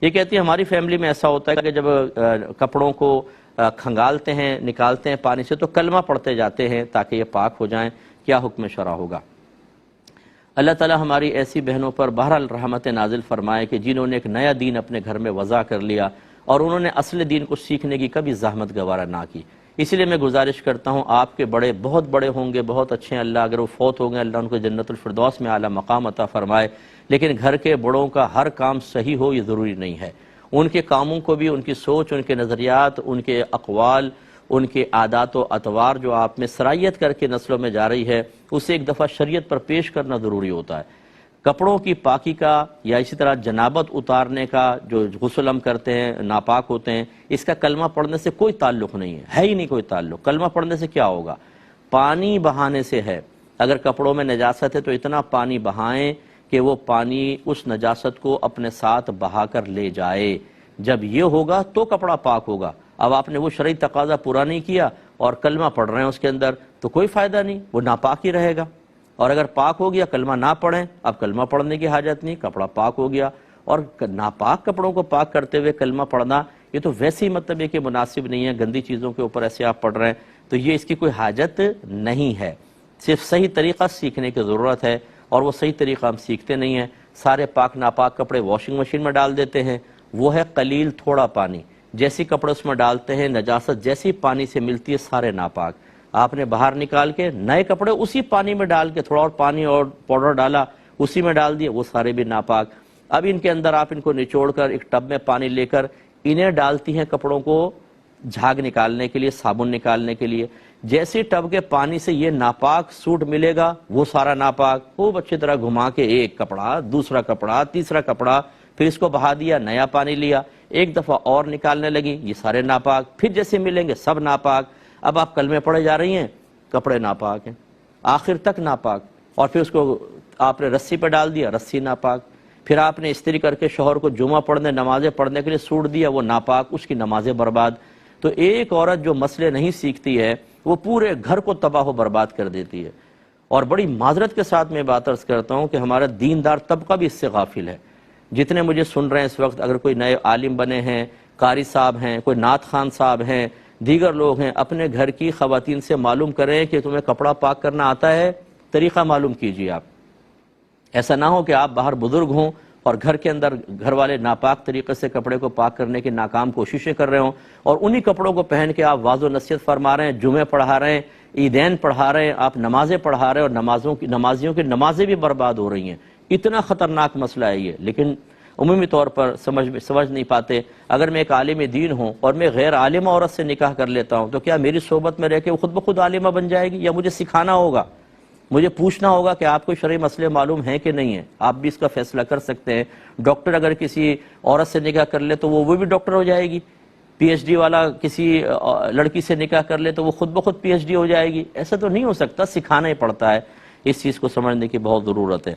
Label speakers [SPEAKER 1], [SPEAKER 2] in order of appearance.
[SPEAKER 1] یہ کہتی ہے ہماری فیملی میں ایسا ہوتا ہے کہ جب کپڑوں کو کھنگالتے ہیں نکالتے ہیں پانی سے تو کلمہ پڑھتے جاتے ہیں تاکہ یہ پاک ہو جائیں، کیا حکم شرع ہوگا؟ اللہ تعالی ہماری ایسی بہنوں پر بہرحال رحمت نازل فرمائے کہ جنہوں نے ایک نیا دین اپنے گھر میں وضع کر لیا اور انہوں نے اصل دین کو سیکھنے کی کبھی زحمت گوارہ نہ کی۔ اسی لیے میں گزارش کرتا ہوں، آپ کے بڑے بہت بڑے ہوں گے، بہت اچھے ہیں، اللہ اگر وہ فوت ہو گئے اللہ ان کو جنت الفردوس میں اعلیٰ مقام عطا فرمائے، لیکن گھر کے بڑوں کا ہر کام صحیح ہو یہ ضروری نہیں ہے۔ ان کے کاموں کو بھی، ان کی سوچ، ان کے نظریات، ان کے اقوال، ان کے عادات و اطوار جو آپ میں سرایت کر کے نسلوں میں جا رہی ہے، اسے ایک دفعہ شریعت پر پیش کرنا ضروری ہوتا ہے۔ کپڑوں کی پاکی کا یا اسی طرح جنابت اتارنے کا جو غسل ہم کرتے ہیں ناپاک ہوتے ہیں، اس کا کلمہ پڑھنے سے کوئی تعلق نہیں ہے ہی نہیں کوئی تعلق۔ کلمہ پڑھنے سے کیا ہوگا؟ پانی بہانے سے ہے۔ اگر کپڑوں میں نجاست ہے تو اتنا پانی بہائیں کہ وہ پانی اس نجاست کو اپنے ساتھ بہا کر لے جائے۔ جب یہ ہوگا تو کپڑا پاک ہوگا۔ اب آپ نے وہ شرعی تقاضا پورا نہیں کیا اور کلمہ پڑھ رہے ہیں اس کے اندر تو کوئی فائدہ نہیں، وہ ناپاک ہی رہے گا۔ اور اگر پاک ہو گیا کلمہ نہ پڑھیں، اب کلمہ پڑھنے کی حاجت نہیں، کپڑا پاک ہو گیا۔ اور ناپاک کپڑوں کو پاک کرتے ہوئے کلمہ پڑھنا یہ تو ویسے ہی مطلب ہے کہ مناسب نہیں ہے، گندی چیزوں کے اوپر ایسے آپ پڑھ رہے ہیں تو یہ اس کی کوئی حاجت نہیں ہے۔ صرف صحیح طریقہ سیکھنے کی ضرورت ہے اور وہ صحیح طریقہ ہم سیکھتے نہیں ہیں۔ سارے پاک ناپاک کپڑے واشنگ مشین میں ڈال دیتے ہیں، وہ ہے قلیل تھوڑا پانی، جیسی کپڑے اس میں ڈالتے ہیں نجاست جیسی پانی سے ملتی ہے سارے ناپاک۔ آپ نے باہر نکال کے نئے کپڑے اسی پانی میں ڈال کے تھوڑا اور پانی اور پاؤڈر ڈالا اسی میں ڈال دیے، وہ سارے بھی ناپاک۔ اب ان کے اندر آپ ان کو نچوڑ کر ایک ٹب میں پانی لے کر انہیں ڈالتی ہیں کپڑوں کو جھاگ نکالنے کے لیے، صابن نکالنے کے لیے۔ جیسے ٹب کے پانی سے یہ ناپاک سوٹ ملے گا وہ سارا ناپاک، خوب اچھی طرح گھما کے ایک کپڑا دوسرا کپڑا تیسرا کپڑا، پھر اس کو بہا دیا، نیا پانی لیا، ایک دفعہ اور نکالنے لگی، یہ سارے ناپاک، پھر جیسے ملیں گے سب ناپاک۔ اب آپ کلمے پڑھے جا رہی ہیں، کپڑے ناپاک ہیں آخر تک ناپاک، اور پھر اس کو آپ نے رسی پہ ڈال دیا، رسی ناپاک، پھر آپ نے استری کر کے شوہر کو جمعہ پڑھنے نمازیں پڑھنے کے لیے سوٹ دیا، وہ ناپاک، اس کی نمازیں برباد۔ تو ایک عورت جو مسئلے نہیں سیکھتی ہے وہ پورے گھر کو تباہ و برباد کر دیتی ہے۔ اور بڑی معذرت کے ساتھ میں بات عرض کرتا ہوں کہ ہمارا دیندار طبقہ بھی اس سے غافل ہے۔ جتنے مجھے سن رہے ہیں اس وقت، اگر کوئی نئے عالم بنے ہیں، قاری صاحب ہیں، کوئی نعت خان صاحب ہیں، دیگر لوگ ہیں، اپنے گھر کی خواتین سے معلوم کریں کہ تمہیں کپڑا پاک کرنا آتا ہے، طریقہ معلوم کیجیے آپ۔ ایسا نہ ہو کہ آپ باہر بزرگ ہوں اور گھر کے اندر گھر والے ناپاک طریقے سے کپڑے کو پاک کرنے کی ناکام کوششیں کر رہے ہوں اور انہی کپڑوں کو پہن کے آپ واعظ و نصیحت فرما رہے ہیں، جمعے پڑھا رہے ہیں، عیدین پڑھا رہے ہیں، آپ نمازیں پڑھا رہے ہیں اور نمازیوں کی نمازیں بھی برباد ہو رہی ہیں۔ اتنا خطرناک مسئلہ ہے یہ، لیکن عمومی طور پر سمجھ نہیں پاتے۔ اگر میں ایک عالم دین ہوں اور میں غیر عالمہ عورت سے نکاح کر لیتا ہوں تو کیا میری صحبت میں رہ کے وہ خود بخود عالمہ بن جائے گی، یا مجھے سکھانا ہوگا، مجھے پوچھنا ہوگا کہ آپ کو شرعی مسئلے معلوم ہیں کہ نہیں ہیں؟ آپ بھی اس کا فیصلہ کر سکتے ہیں۔ ڈاکٹر اگر کسی عورت سے نکاح کر لے تو وہ بھی ڈاکٹر ہو جائے گی، پی ایچ ڈی والا کسی لڑکی سے نکاح کر لے تو وہ خود بخود پی ایچ ڈی ہو جائے گی؟ ایسا تو نہیں ہو سکتا، سکھانا ہی پڑتا ہے۔ اس چیز کو سمجھنے کی بہت ضرورت ہے۔